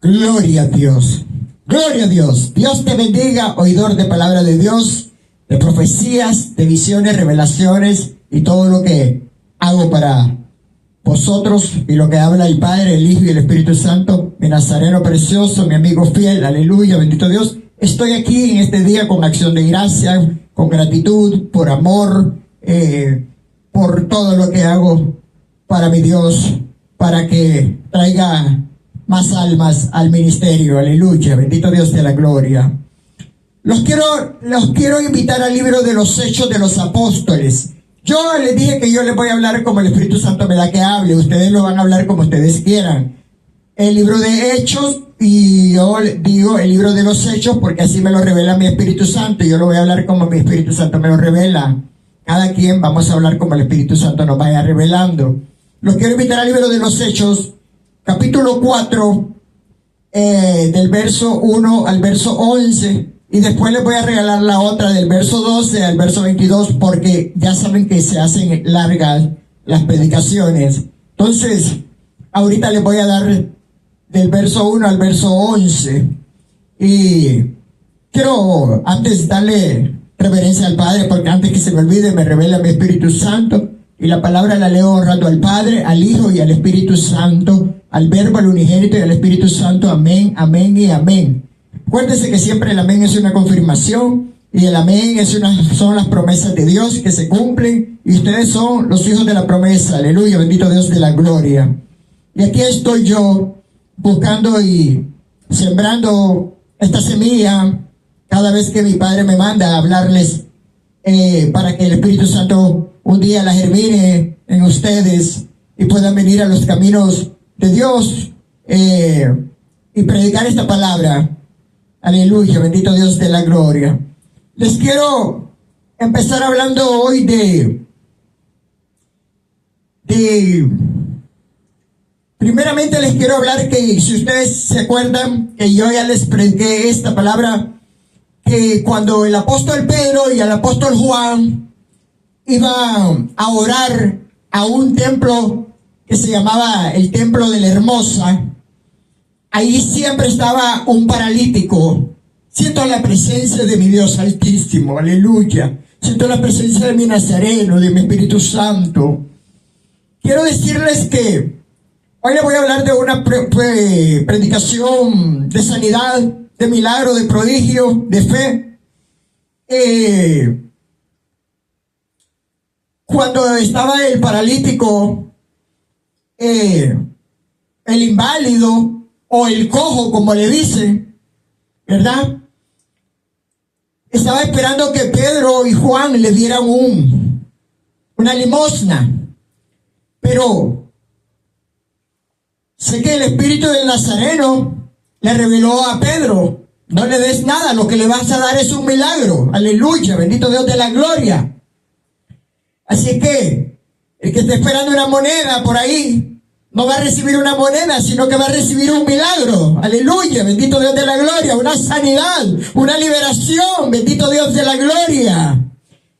Gloria a Dios. Gloria a Dios. Dios te bendiga, oidor de palabra de Dios, de profecías, de visiones, revelaciones y todo lo que hago para vosotros y lo que habla el Padre, el Hijo y el Espíritu Santo, mi nazareno precioso, mi amigo fiel, aleluya, bendito Dios. Estoy aquí en este día con acción de gracia, con gratitud, por amor, por todo lo que hago para mi Dios, para que traiga más almas al ministerio, aleluya, bendito Dios de la gloria. Los quiero invitar al libro de los Hechos de los Apóstoles. Yo les dije que yo les voy a hablar como el Espíritu Santo me da que hable, ustedes lo van a hablar como ustedes quieran. El libro de Hechos, y yo digo el libro de los Hechos porque así me lo revela mi Espíritu Santo, yo lo voy a hablar como mi Espíritu Santo me lo revela. Cada quien vamos a hablar como el Espíritu Santo nos vaya revelando. Los quiero invitar al libro de los Hechos, capítulo 4, del verso 1 al verso 11, y después les voy a regalar la otra del verso 12 al verso 22, porque ya saben que se hacen largas las predicaciones. Entonces, ahorita les voy a dar del verso 1 al verso 11, y quiero antes darle reverencia al Padre, porque antes que se me olvide me revela mi Espíritu Santo, y la palabra la leo honrando al Padre, al Hijo y al Espíritu Santo, al Verbo, al Unigénito y al Espíritu Santo. Amén, amén y amén. Acuérdense que siempre el amén es una confirmación y el amén son las promesas de Dios que se cumplen, y ustedes son los hijos de la promesa. Aleluya, bendito Dios de la gloria. Y aquí estoy yo buscando y sembrando esta semilla cada vez que mi Padre me manda a hablarles, para que el Espíritu Santo un día la germine en ustedes y puedan venir a los caminos de Dios y predicar esta palabra. Aleluya, bendito Dios de la gloria. Les quiero empezar hablando hoy primeramente les quiero hablar que, si ustedes se acuerdan, que yo ya les prediqué esta palabra, que cuando el apóstol Pedro y el apóstol Juan iban a orar a un templo que se llamaba el Templo de la Hermosa, ahí siempre estaba un paralítico. Siento la presencia de mi Dios Altísimo, aleluya. Siento la presencia de mi Nazareno, de mi Espíritu Santo. Quiero decirles que hoy les voy a hablar de una predicación de sanidad, de milagro, de prodigio, de fe. Cuando estaba el paralítico, el inválido o el cojo, como le dicen, ¿verdad? Estaba esperando que Pedro y Juan le dieran una limosna. Pero sé que el Espíritu del Nazareno le reveló a Pedro: no le des nada, lo que le vas a dar es un milagro. Aleluya, bendito Dios de la gloria. Así que el que esté esperando una moneda por ahí no va a recibir una moneda, sino que va a recibir un milagro. Aleluya, bendito Dios de la gloria, una sanidad, una liberación, bendito Dios de la gloria.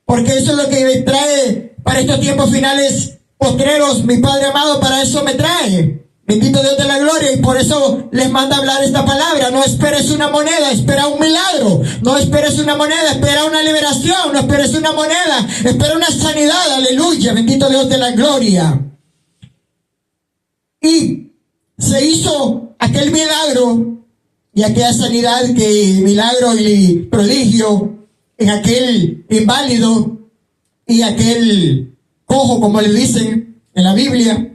Porque eso es lo que me trae para estos tiempos finales postreros, mi Padre amado, para eso me trae. Bendito Dios de la gloria, y por eso les manda hablar esta palabra. No esperes una moneda, espera un milagro. No esperes una moneda, espera una liberación. No esperes una moneda, espera una sanidad. Aleluya, bendito Dios de la gloria. Y se hizo aquel milagro y aquella sanidad, que milagro y prodigio en aquel inválido y aquel cojo, como le dicen en la Biblia.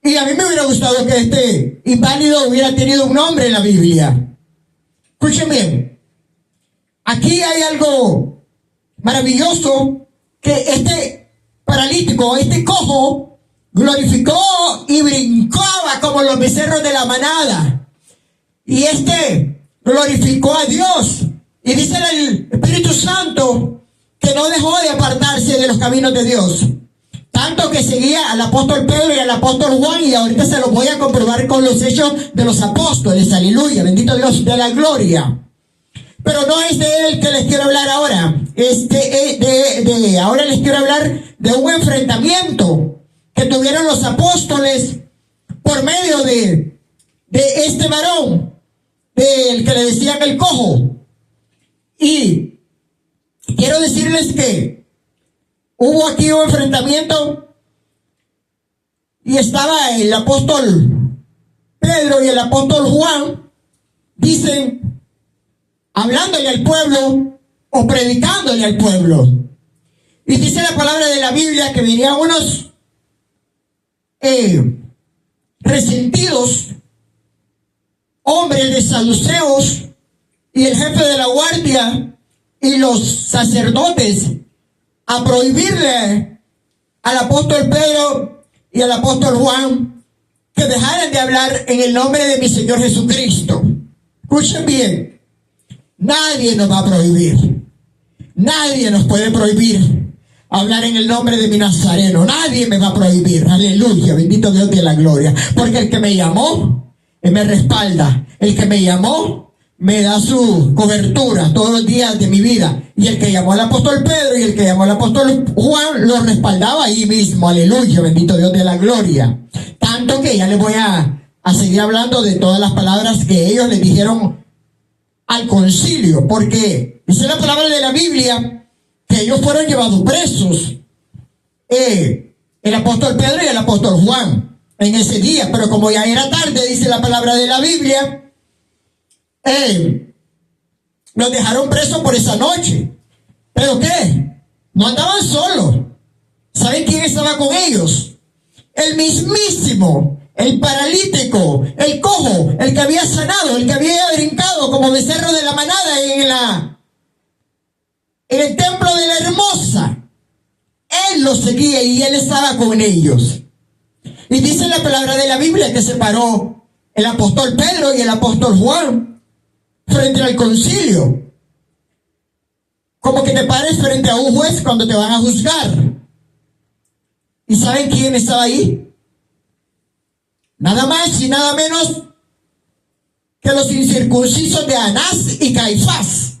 Y a mí me hubiera gustado que este inválido hubiera tenido un nombre en la Biblia. Escuchen bien. Aquí hay algo maravilloso, que este paralítico, este cojo, glorificó y brincaba como los becerros de la manada. Y este glorificó a Dios. Y dice el Espíritu Santo que no dejó de apartarse de los caminos de Dios. Tanto que seguía al apóstol Pedro y al apóstol Juan, y ahorita se lo voy a comprobar con los hechos de los apóstoles. Aleluya, bendito Dios de la gloria. Pero no es de él que les quiero hablar ahora. Ahora les quiero hablar de un enfrentamiento que tuvieron los apóstoles por medio de de este varón, del que le decían el cojo. Y quiero decirles que hubo aquí un enfrentamiento y estaba el apóstol Pedro y el apóstol Juan, dicen, hablándole al pueblo o predicándole al pueblo. Y dice la palabra de la Biblia que venían unos resentidos hombres de saduceos y el jefe de la guardia y los sacerdotes a prohibirle al apóstol Pedro y al apóstol Juan que dejaran de hablar en el nombre de mi Señor Jesucristo. Escuchen bien, nadie nos va a prohibir, nadie nos puede prohibir hablar en el nombre de mi Nazareno. Nadie me va a prohibir. Aleluya, bendito Dios de la gloria. Porque el que me llamó, me respalda. El que me llamó, me da su cobertura todos los días de mi vida. Y el que llamó al apóstol Pedro y el que llamó al apóstol Juan, lo respaldaba ahí mismo. Aleluya, bendito Dios de la gloria. Tanto que ya les voy a seguir hablando de todas las palabras que ellos le dijeron al concilio. Porque dice la palabra de la Biblia que ellos fueron llevados presos, el apóstol Pedro y el apóstol Juan, en ese día. Pero como ya era tarde, dice la palabra de la Biblia, los dejaron presos por esa noche. ¿Pero qué? No andaban solos. ¿Saben quién estaba con ellos? El mismísimo, el paralítico, el cojo, el que había sanado, el que había brincado como becerro de la manada en el templo de la Hermosa. Él los seguía y él estaba con ellos. Y dice la palabra de la Biblia que se paró el apóstol Pedro y el apóstol Juan frente al concilio. Como que te pares frente a un juez cuando te van a juzgar. ¿Y saben quién estaba ahí? Nada más y nada menos que los incircuncisos de Anás y Caifás,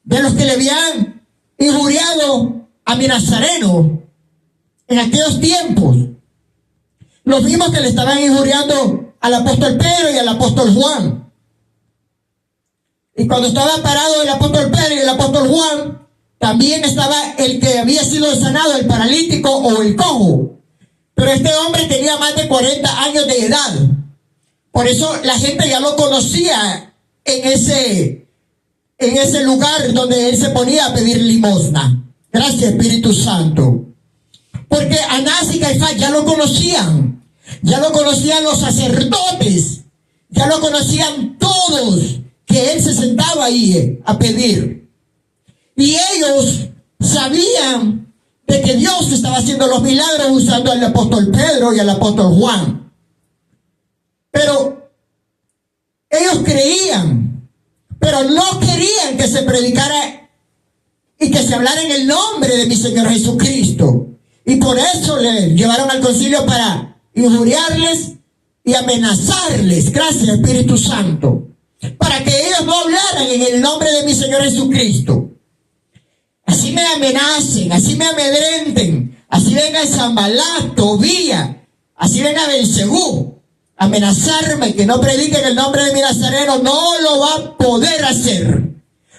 de los que le habían injuriado a mi Nazareno en aquellos tiempos. Los mismos que le estaban injuriando al apóstol Pedro y al apóstol Juan. Y cuando estaba parado el apóstol Pedro y el apóstol Juan, también estaba el que había sido sanado, el paralítico o el cojo. Pero este hombre tenía más de 40 años de edad. Por eso la gente ya lo conocía en ese lugar donde él se ponía a pedir limosna. Gracias, Espíritu Santo. Porque Anás y Caifás ya lo conocían los sacerdotes, ya lo conocían todos, que él se sentaba ahí a pedir. Y ellos sabían de que Dios estaba haciendo los milagros usando al apóstol Pedro y al apóstol Juan. Pero ellos creían, pero no querían que se predicara y que se hablara en el nombre de mi Señor Jesucristo. Y por eso le llevaron al concilio para injuriarles y amenazarles. Gracias, Espíritu Santo. Para que ellos no hablaran en el nombre de mi Señor Jesucristo. Así me amenacen, así me amedrenten, así venga Sanballat, Tobías, así venga Belzebú, amenazarme que no predique en el nombre de mi Nazareno, no lo va a poder hacer.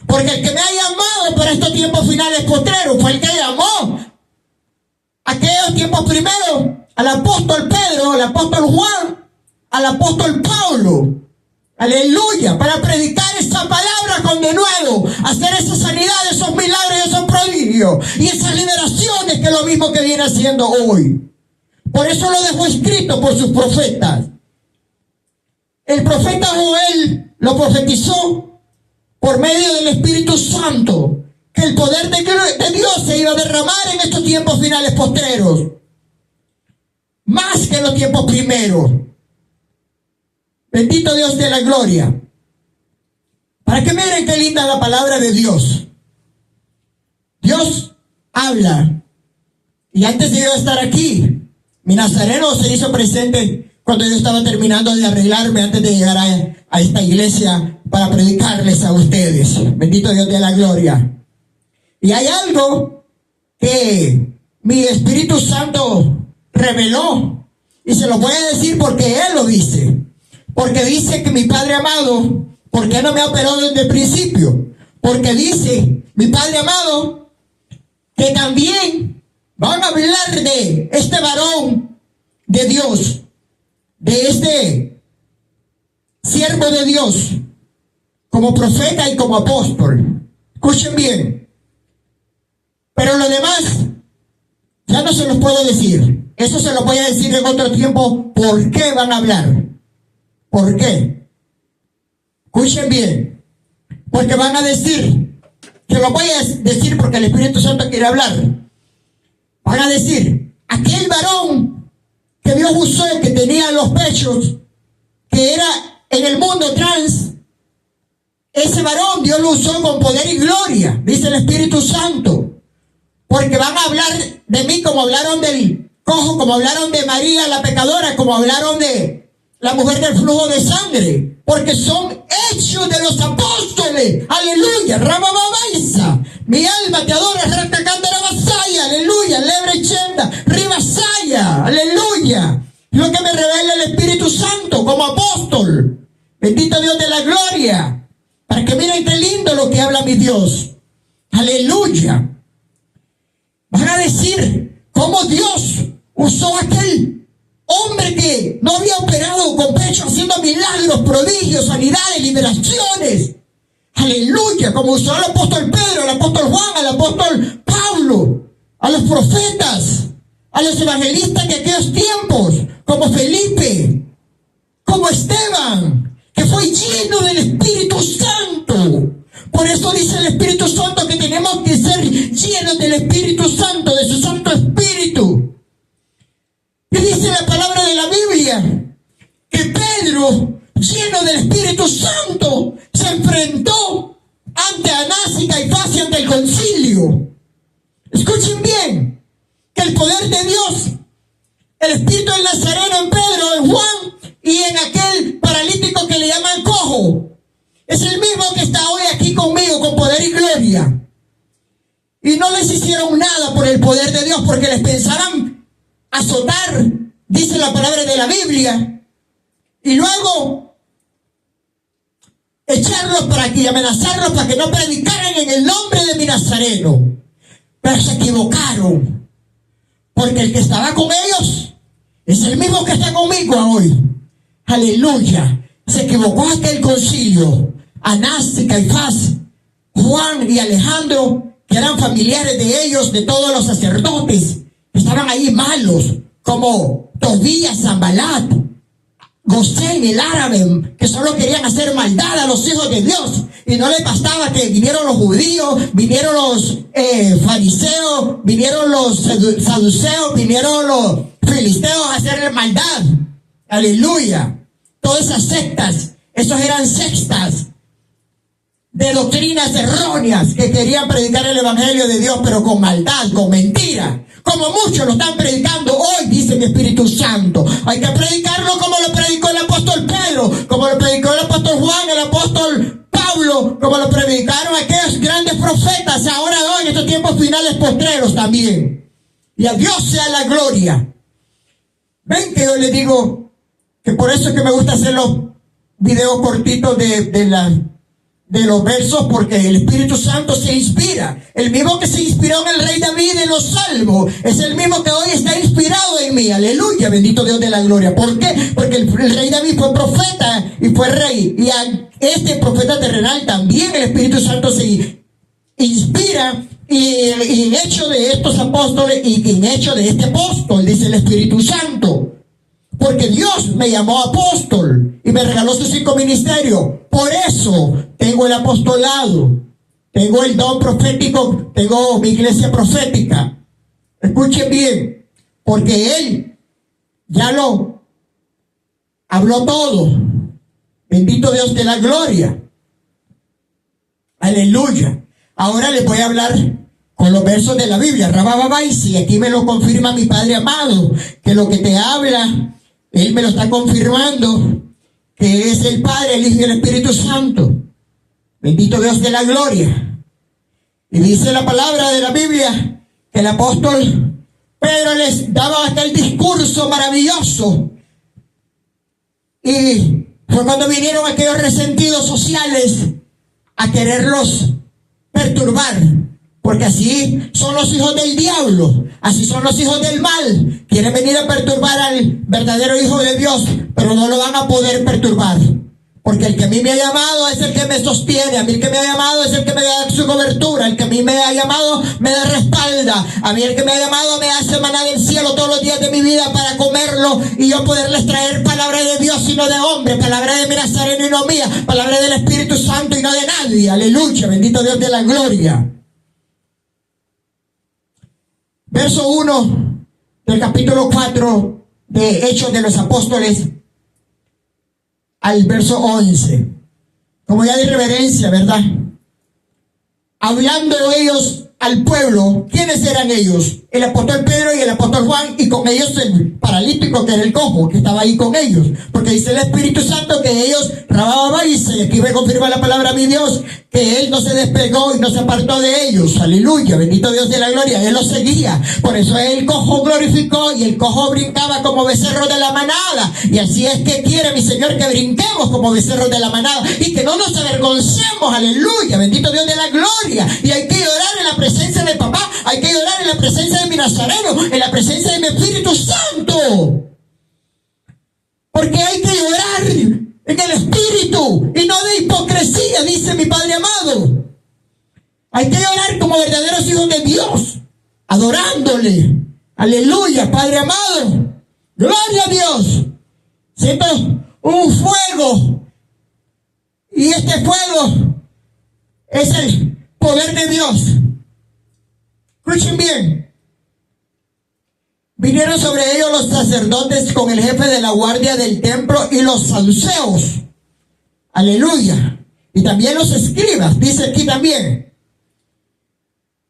Porque el que me ha llamado para estos tiempos finales postreros fue el que llamó aquellos tiempos primeros al apóstol Pedro, al apóstol Juan, al apóstol Pablo. Aleluya, para predicar esa palabra con denuedo, hacer esa sanidad, esos milagros, esos prodigios y esas liberaciones, que es lo mismo que viene haciendo hoy. Por eso lo dejó escrito por sus profetas. El profeta Joel lo profetizó por medio del Espíritu Santo, que el poder de Dios se iba a derramar en estos tiempos finales postreros, más que en los tiempos primeros. Bendito Dios de la gloria. Para que miren qué linda la palabra de Dios. Dios habla. Y antes de yo estar aquí, mi Nazareno se hizo presente cuando yo estaba terminando de arreglarme antes de llegar a esta iglesia para predicarles a ustedes. Bendito Dios de la gloria. Y hay algo que mi Espíritu Santo reveló Y se lo voy a decir porque Él lo dice. Porque dice que mi Padre amado, ¿por qué no me operó desde el principio? Porque dice mi Padre amado que también van a hablar de este varón de Dios, de este siervo de Dios, como profeta y como apóstol. Escuchen bien. Pero lo demás ya no se los puedo decir. Eso se lo voy a decir en otro tiempo. ¿Por qué van a hablar? ¿Por qué? Escuchen bien. Porque van a decir, que lo voy a decir porque el Espíritu Santo quiere hablar. Van a decir, aquel varón que Dios usó, que tenía los pechos, que era en el mundo trans, ese varón Dios lo usó con poder y gloria, dice el Espíritu Santo. Porque van a hablar de mí como hablaron del cojo, como hablaron de María la pecadora, como hablaron de la mujer del flujo de sangre. Porque son hechos de los apóstoles. Aleluya. Rabababaisa. Mi alma te adora. Ratacandaramasaya. Aleluya. Lebre chenda. Ribasaya. Aleluya. Lo que me revela el Espíritu Santo como apóstol. Bendito Dios de la gloria. Para que miren qué lindo lo que habla mi Dios. Aleluya. Van a decir cómo Dios usó a aquel hombre que no había operado con pecho, haciendo milagros, prodigios, sanidades, liberaciones. Aleluya, como usó al apóstol Pedro, al apóstol Juan, al apóstol Pablo, a los profetas, a los evangelistas de aquellos tiempos, como Felipe, como Esteban, que fue lleno del Espíritu Santo. Por eso dice el Espíritu Santo que tenemos que ser llenos del Espíritu Santo, de su Santo Espíritu. Y dice la palabra de la Biblia que Pedro, lleno del Espíritu Santo, se enfrentó ante Anás y Caifás y ante el concilio. Escuchen bien, que el poder de Dios, el Espíritu del Nazareno en Pedro, en Juan y en aquel paralítico que le llaman cojo, es el mismo que está hoy aquí conmigo con poder y gloria. Y no les hicieron nada por el poder de Dios porque les pensaban azotar, dice la palabra de la Biblia, y luego echarlos y amenazarlos para que no predicaran en el nombre de mi Nazareno. Pero se equivocaron, porque el que estaba con ellos es el mismo que está conmigo hoy. Aleluya. Se equivocó aquel concilio. Anás y Caifás, Juan y Alejandro, que eran familiares de ellos, de todos los sacerdotes, estaban ahí malos, como Tobías, Zambalat, Gosén, el árabe, que solo querían hacer maldad a los hijos de Dios. Y no les bastaba que vinieron los judíos, vinieron los fariseos, vinieron los saduceos, vinieron los filisteos a hacerle maldad. Aleluya. Todas esas sectas, esos eran sectas de doctrinas erróneas que querían predicar el evangelio de Dios, pero con maldad, con mentira, como muchos lo están predicando hoy, dice el Espíritu Santo. Hay que predicarlo como lo predicó el apóstol Pedro, como lo predicó el apóstol Juan, el apóstol Pablo, como lo predicaron aquellos grandes profetas, ahora hoy en estos tiempos finales postreros también. Y a Dios sea la gloria. Ven que yo les digo que por eso es que me gusta hacer los videos cortitos de los versos, porque el Espíritu Santo se inspira. El mismo que se inspiró en el rey David en los salmos es el mismo que hoy está inspirado en mí. Aleluya, bendito Dios de la gloria. ¿Por qué? Porque el rey David fue profeta y fue rey, y a este profeta terrenal también el Espíritu Santo se inspira, y en hecho de estos apóstoles y en hecho de este apóstol, dice el Espíritu Santo. Porque Dios me llamó apóstol y me regaló sus 5 ministerios. Por eso tengo el apostolado, tengo el don profético, tengo mi iglesia profética. Escuchen bien, porque Él ya lo habló todo. Bendito Dios de la gloria. Aleluya. Ahora les voy a hablar con los versos de la Biblia. Rabababaisi, aquí me lo confirma mi Padre amado, que lo que te habla, Él me lo está confirmando, que es el Padre, el Hijo y el Espíritu Santo. Bendito Dios de la gloria. Y dice la palabra de la Biblia que el apóstol Pedro les daba aquel discurso discurso maravilloso. Y fue cuando vinieron aquellos resentidos sociales a quererlos perturbar. Porque así son los hijos del diablo, así son los hijos del mal. Quieren venir a perturbar al verdadero Hijo de Dios, pero no lo van a poder perturbar. Porque el que a mí me ha llamado es el que me sostiene, a mí el que me ha llamado es el que me da su cobertura, el que a mí me ha llamado me da respalda, a mí el que me ha llamado me hace maná del cielo todos los días de mi vida para comerlo y yo poderles traer palabra de Dios y no de hombre, palabra de mi Nazareno y no mía, palabra del Espíritu Santo y no de nadie. Aleluya, bendito Dios de la gloria. Verso 1 del capítulo 4 de Hechos de los Apóstoles al verso 11. Como ya de reverencia, ¿verdad? Hablando ellos al pueblo, ¿quiénes eran ellos? El apóstol Pedro y el apóstol Juan, y con ellos el paralítico que era el cojo, que estaba ahí con ellos. Porque dice el Espíritu Santo que ellos rababan y aquí me confirma la palabra mi Dios, que él no se despegó y no se apartó de ellos. Aleluya, bendito Dios de la gloria, él los seguía. Por eso el cojo glorificó y el cojo brincaba como becerro de la manada. Y así es que quiere mi Señor que brinquemos como becerros de la manada y que no nos avergoncemos. Aleluya, bendito Dios de la gloria. Y hay que llorar en la presencia de papá, hay que llorar en la presencia de mi Nazareno, en la presencia de mi Espíritu Santo. Porque hay que llorar en el Espíritu y no de hipocresía, dice mi Padre amado. Hay que llorar como verdaderos hijos de Dios, adorándole. Aleluya, Padre amado. Gloria a Dios. Siento un fuego. Y este fuego es el poder de Dios. Escuchen bien. Vinieron sobre ellos los sacerdotes con el jefe de la guardia del templo y los saduceos. Aleluya. Y también los escribas, dice aquí también.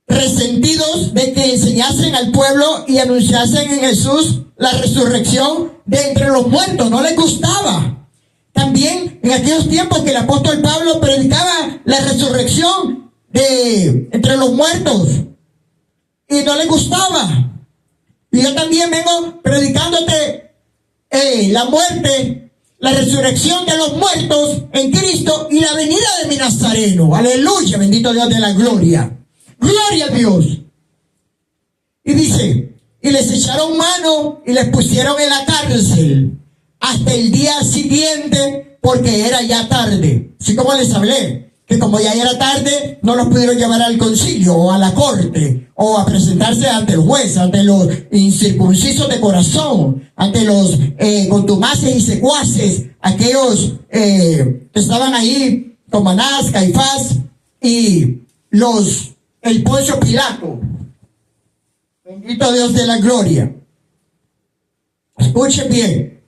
Resentidos de que enseñasen al pueblo y anunciasen en Jesús la resurrección de entre los muertos. No les gustaba. También en aquellos tiempos que el apóstol Pablo predicaba la resurrección de entre los muertos. Y no les gustaba. Y yo también vengo predicándote la muerte, la resurrección de los muertos en Cristo y la venida de mi Nazareno. Aleluya, bendito Dios de la gloria. Gloria a Dios. Y dice, y les echaron mano y les pusieron en la cárcel hasta el día siguiente porque era ya tarde. Así como les hablé, que como ya era tarde, no los pudieron llevar al concilio o a la corte o a presentarse ante el juez, ante los incircuncisos de corazón, ante los contumaces y secuaces, aquellos que estaban ahí, como Anás, Caifás y el Poncio Pilato. Bendito Dios de la gloria. Escuchen bien.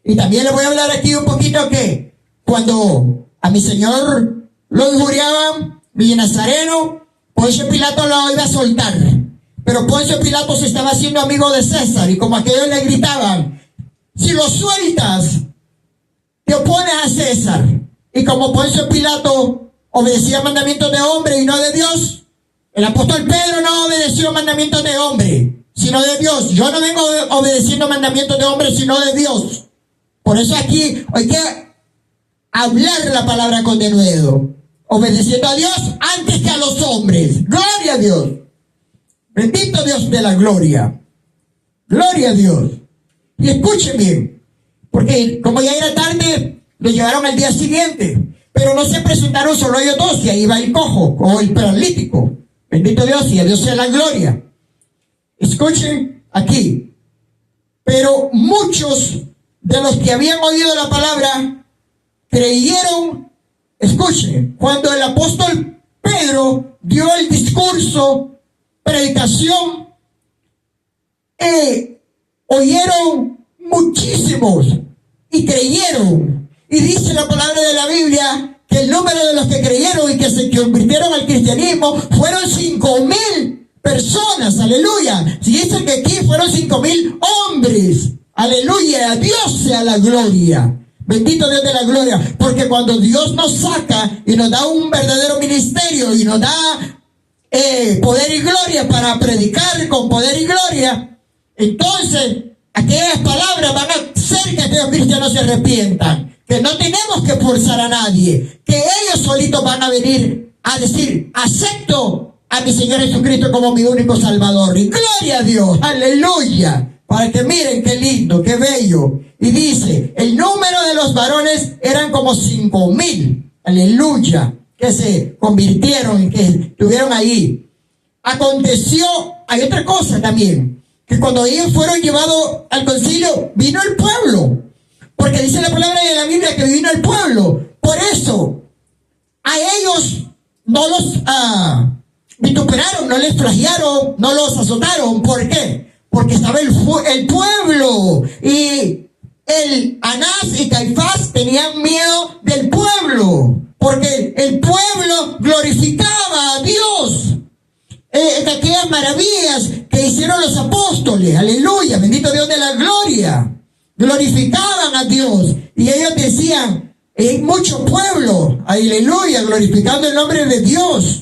Y también les voy a hablar aquí un poquito que cuando a mi Señor lo injuriaban, mi Nazareno, Poncio Pilato lo iba a soltar. Pero Poncio Pilato se estaba haciendo amigo de César. Y como aquellos le gritaban, si lo sueltas, te opones a César. Y como Poncio Pilato obedecía mandamientos de hombre y no de Dios, el apóstol Pedro no obedeció mandamientos de hombre, sino de Dios. Yo no vengo obedeciendo mandamientos de hombre, sino de Dios. Por eso aquí hay que hablar la palabra con denuedo, obedeciendo a Dios antes que a los hombres. Gloria a Dios. Bendito Dios de la gloria. Gloria a Dios. Y escuchen bien, porque como ya era tarde, lo llevaron al día siguiente. Pero no se presentaron solo ellos dos, y ahí va el cojo o el paralítico. Bendito Dios, y a Dios sea la gloria. Escuchen aquí. Pero muchos de los que habían oído la palabra creyeron. Escuchen, cuando el apóstol Pedro dio el discurso, predicación, oyeron muchísimos y creyeron. Y dice la palabra de la Biblia que el número de los que creyeron y que se convirtieron al cristianismo fueron 5,000 personas. Aleluya. Si dice que aquí fueron 5,000 hombres. Aleluya. A Dios sea la gloria. Bendito Dios de la gloria. Porque cuando Dios nos saca y nos da un verdadero ministerio y nos da poder y gloria para predicar con poder y gloria, entonces aquellas palabras van a hacer que aquellos cristianos se arrepientan, que no tenemos que forzar a nadie, que ellos solitos van a venir a decir, acepto a mi Señor Jesucristo como mi único Salvador. Y gloria a Dios, aleluya, para que miren qué lindo, qué bello. Y dice, el número de los varones eran como 5,000, aleluya, que se convirtieron y que estuvieron ahí. Aconteció, hay otra cosa también, que cuando ellos fueron llevados al concilio, vino el pueblo, porque dice la palabra de la Biblia que vino el pueblo. Por eso, a ellos no los vituperaron, no les flagearon, no los azotaron. ¿Por qué? Porque estaba el pueblo, y Anás y Caifás tenían miedo del pueblo, porque el pueblo glorificaba a Dios. Aquellas maravillas que hicieron los apóstoles, aleluya, bendito Dios de la gloria, glorificaban a Dios, y ellos decían, hay mucho pueblo, aleluya, glorificando el nombre de Dios,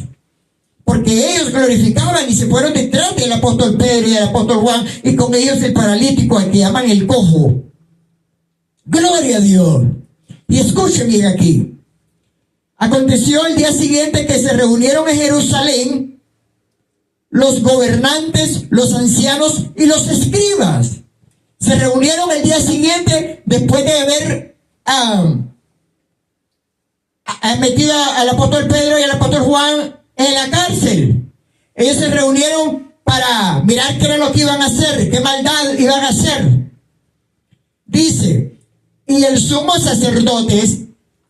porque ellos glorificaban y se fueron detrás del apóstol Pedro y del apóstol Juan, y con ellos el paralítico, al que llaman el cojo. Gloria a Dios. Y escuchen bien aquí. Aconteció el día siguiente que se reunieron en Jerusalén los gobernantes, los ancianos y los escribas. Se reunieron el día siguiente después de haber metido al apóstol Pedro y al apóstol Juan en la cárcel. Ellos se reunieron para mirar qué era lo que iban a hacer, qué maldad iban a hacer. Dice, y el sumo sacerdotes,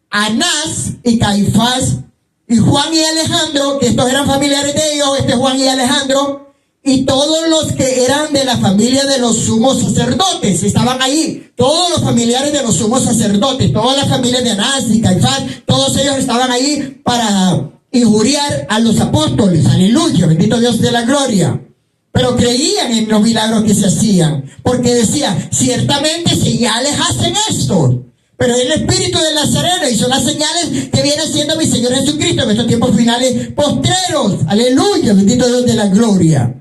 Anás y Caifás, y Juan y Alejandro, que estos eran familiares de ellos, Juan y Alejandro, y todos los que eran de la familia de los sumos sacerdotes, estaban ahí, todos los familiares de los sumos sacerdotes, todas las familias de Anás y Caifás, todos ellos estaban ahí para injuriar a los apóstoles, aleluya, bendito Dios de la gloria. Pero creían en los milagros que se hacían, porque decían, ciertamente señales hacen esto. Pero el Espíritu de Nazareno hizo las señales que viene siendo mi Señor Jesucristo en estos tiempos finales postreros. Aleluya, bendito Dios de la gloria.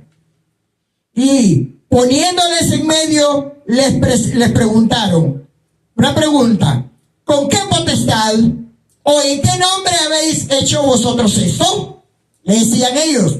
Y poniéndoles en medio, les preguntaron, una pregunta, ¿con qué potestad o en qué nombre habéis hecho vosotros esto? Le decían ellos.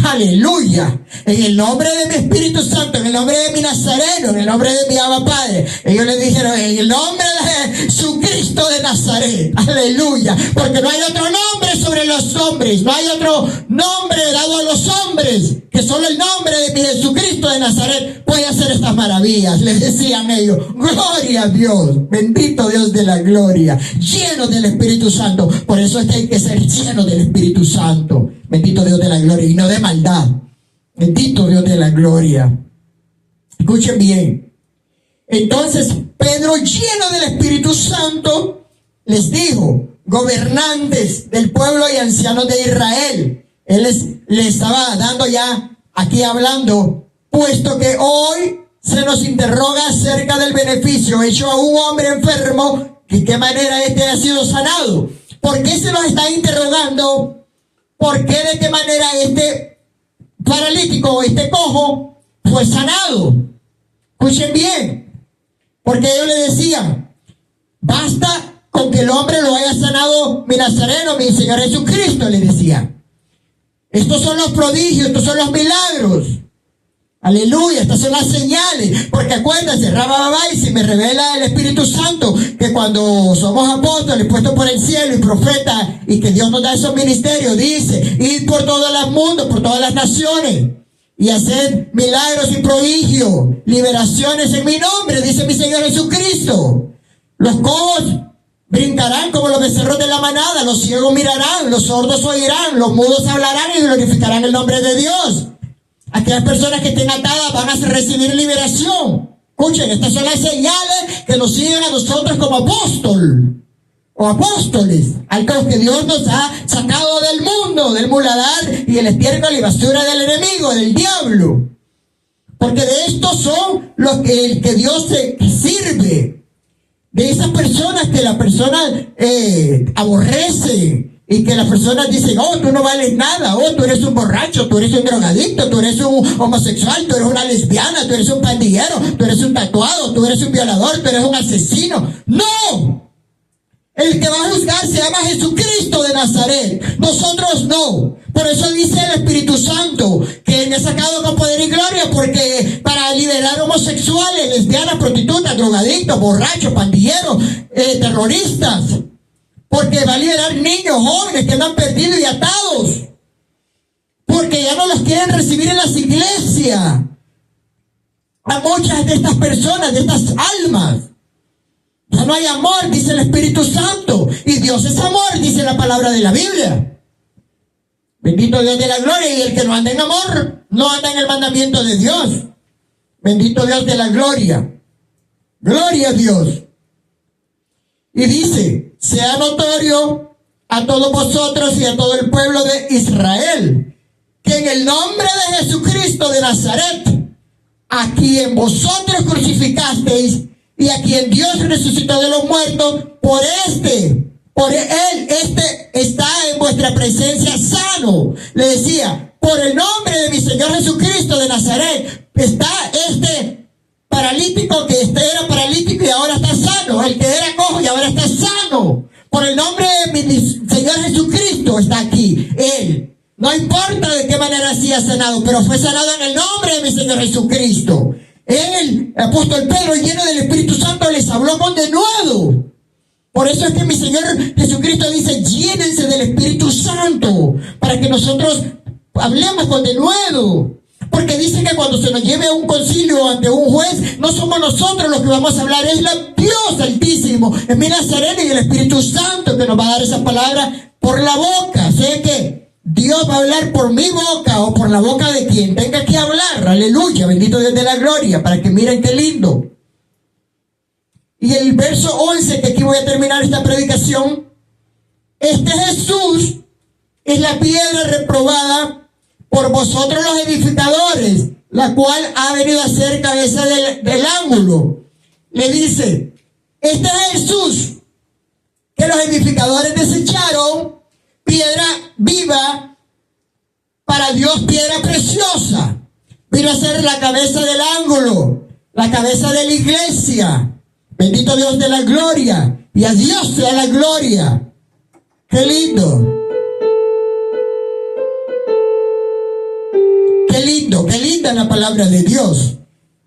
Aleluya, en el nombre de mi Espíritu Santo, en el nombre de mi Nazareno, en el nombre de mi Abba Padre. Ellos le dijeron, en el nombre de Jesucristo de Nazaret, aleluya, porque no hay otro nombre sobre los hombres, no hay otro nombre dado a los hombres, que solo el nombre de mi Jesucristo de Nazaret puede hacer estas maravillas. Les decían ellos, gloria a Dios, bendito Dios de la gloria, lleno del Espíritu Santo. Por eso es que hay que ser lleno del Espíritu Santo. Bendito Dios de la gloria, y no de maldad. Bendito Dios de la gloria. Escuchen bien. Entonces, Pedro, lleno del Espíritu Santo, les dijo, gobernantes del pueblo y ancianos de Israel. Él les estaba dando ya, aquí hablando, puesto que hoy se nos interroga acerca del beneficio hecho a un hombre enfermo, que qué manera ha sido sanado. ¿Por qué se nos está interrogando? ¿Por qué, de qué manera este paralítico, este cojo, fue sanado? Escuchen bien, porque ellos le decían, basta con que el hombre lo haya sanado mi Nazareno, mi Señor Jesucristo, le decían. Estos son los prodigios, estos son los milagros. Aleluya, estas son las señales, porque acuérdense, y se me revela el Espíritu Santo, que cuando somos apóstoles puestos por el cielo y profetas, y que Dios nos da esos ministerios, dice, id por todo el mundo, por todas las naciones, y haced milagros y prodigios, liberaciones en mi nombre, dice mi Señor Jesucristo. Los cojos brincarán como los becerros de la manada, los ciegos mirarán, los sordos oirán, los mudos hablarán y glorificarán el nombre de Dios. Aquellas personas que estén atadas van a recibir liberación. Escuchen, estas son las señales que nos siguen a nosotros como apóstol o apóstoles, a los que Dios nos ha sacado del mundo, del muladar y el estiércol y basura del enemigo, del diablo. Porque de estos son los que Dios se sirve. De esas personas que la persona aborrece, Y que las personas dicen, oh, tú no vales nada, oh, tú eres un borracho, tú eres un drogadicto, tú eres un homosexual, tú eres una lesbiana, tú eres un pandillero, tú eres un tatuado, tú eres un violador, tú eres un asesino. ¡No! El que va a juzgar se llama Jesucristo de Nazaret. Nosotros no. Por eso dice el Espíritu Santo que me ha sacado con poder y gloria, porque para liberar homosexuales, lesbianas, prostitutas, drogadictos, borrachos, pandilleros, terroristas. Porque va a liberar niños, jóvenes que andan perdidos y atados. Porque ya no los quieren recibir en las iglesias. A muchas de estas personas, de estas almas. Ya no hay amor, dice el Espíritu Santo. Y Dios es amor, dice la palabra de la Biblia. Bendito Dios de la gloria. Y el que no anda en amor, no anda en el mandamiento de Dios. Bendito Dios de la gloria. Gloria a Dios. Y dice, sea notorio a todos vosotros y a todo el pueblo de Israel, que en el nombre de Jesucristo de Nazaret, a quien vosotros crucificasteis y a quien Dios resucitó de los muertos, por él está en vuestra presencia sano. Le decía, por el nombre de mi Señor Jesucristo de Nazaret, está paralítico que era paralítico y ahora está sano. El que era cojo y ahora está sano. Por el nombre de mi Señor Jesucristo está aquí. Él. No importa de qué manera sea sanado, pero fue sanado en el nombre de mi Señor Jesucristo. El apóstol Pedro, lleno del Espíritu Santo, les habló con denuedo. Por eso es que mi Señor Jesucristo dice, llénense del Espíritu Santo, para que nosotros hablemos con denuedo. Porque dice que cuando se nos lleve a un concilio ante un juez, no somos nosotros los que vamos a hablar, es Dios Altísimo, es mi Nazareno y el Espíritu Santo que nos va a dar esa palabra por la boca. Sé que Dios va a hablar por mi boca o por la boca de quien tenga que hablar. Aleluya, bendito Dios de la gloria, para que miren qué lindo. Y el verso 11, que aquí voy a terminar esta predicación, este Jesús es la piedra reprobada por vosotros los edificadores, la cual ha venido a ser cabeza del ángulo. Le dice, este es Jesús que los edificadores desecharon, piedra viva, para Dios piedra preciosa. Vino a ser la cabeza del ángulo, la cabeza de la iglesia. Bendito Dios de la gloria. Y a Dios sea la gloria. Qué lindo. Qué lindo, qué linda la palabra de Dios.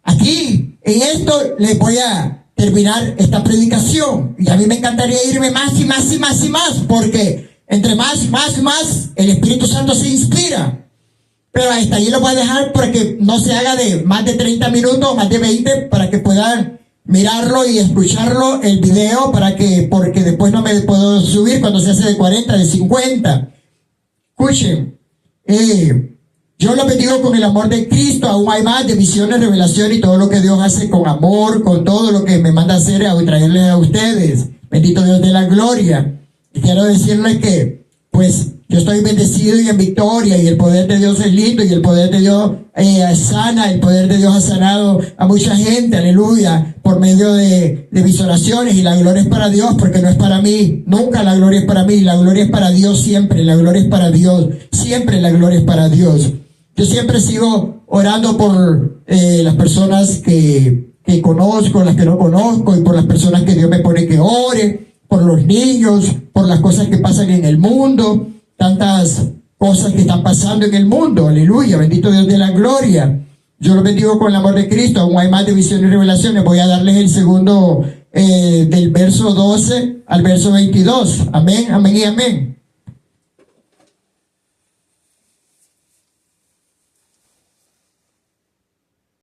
Aquí, en esto, les voy a terminar esta predicación. Y a mí me encantaría irme más y más y más y más, porque entre más, el Espíritu Santo se inspira. Pero hasta ahí lo voy a dejar para que no se haga de más de 30 minutos, más de 20, para que puedan mirarlo y escucharlo, el video, porque después no me puedo subir cuando se hace de 40, de 50. Escuchen, yo lo bendigo con el amor de Cristo. Aún hay más de visiones, revelación y todo lo que Dios hace con amor, con todo lo que me manda a hacer y traerles a ustedes. Bendito Dios de la gloria. Y quiero decirles que, pues, yo estoy bendecido y en victoria, y el poder de Dios es lindo, y el poder de Dios sana, el poder de Dios ha sanado a mucha gente, aleluya, por medio de mis oraciones, y la gloria es para Dios, porque no es para mí, nunca la gloria es para mí, la gloria es para Dios siempre, la gloria es para Dios, siempre la gloria es para Dios. Yo siempre sigo orando por las personas que conozco, las que no conozco, y por las personas que Dios me pone que ore, por los niños, por las cosas que pasan en el mundo, tantas cosas que están pasando en el mundo, aleluya, bendito Dios de la gloria. Yo los bendigo con el amor de Cristo. Aún hay más de visiones y revelaciones. Voy a darles el segundo del verso 12 al verso 22. Amén, amén y amén.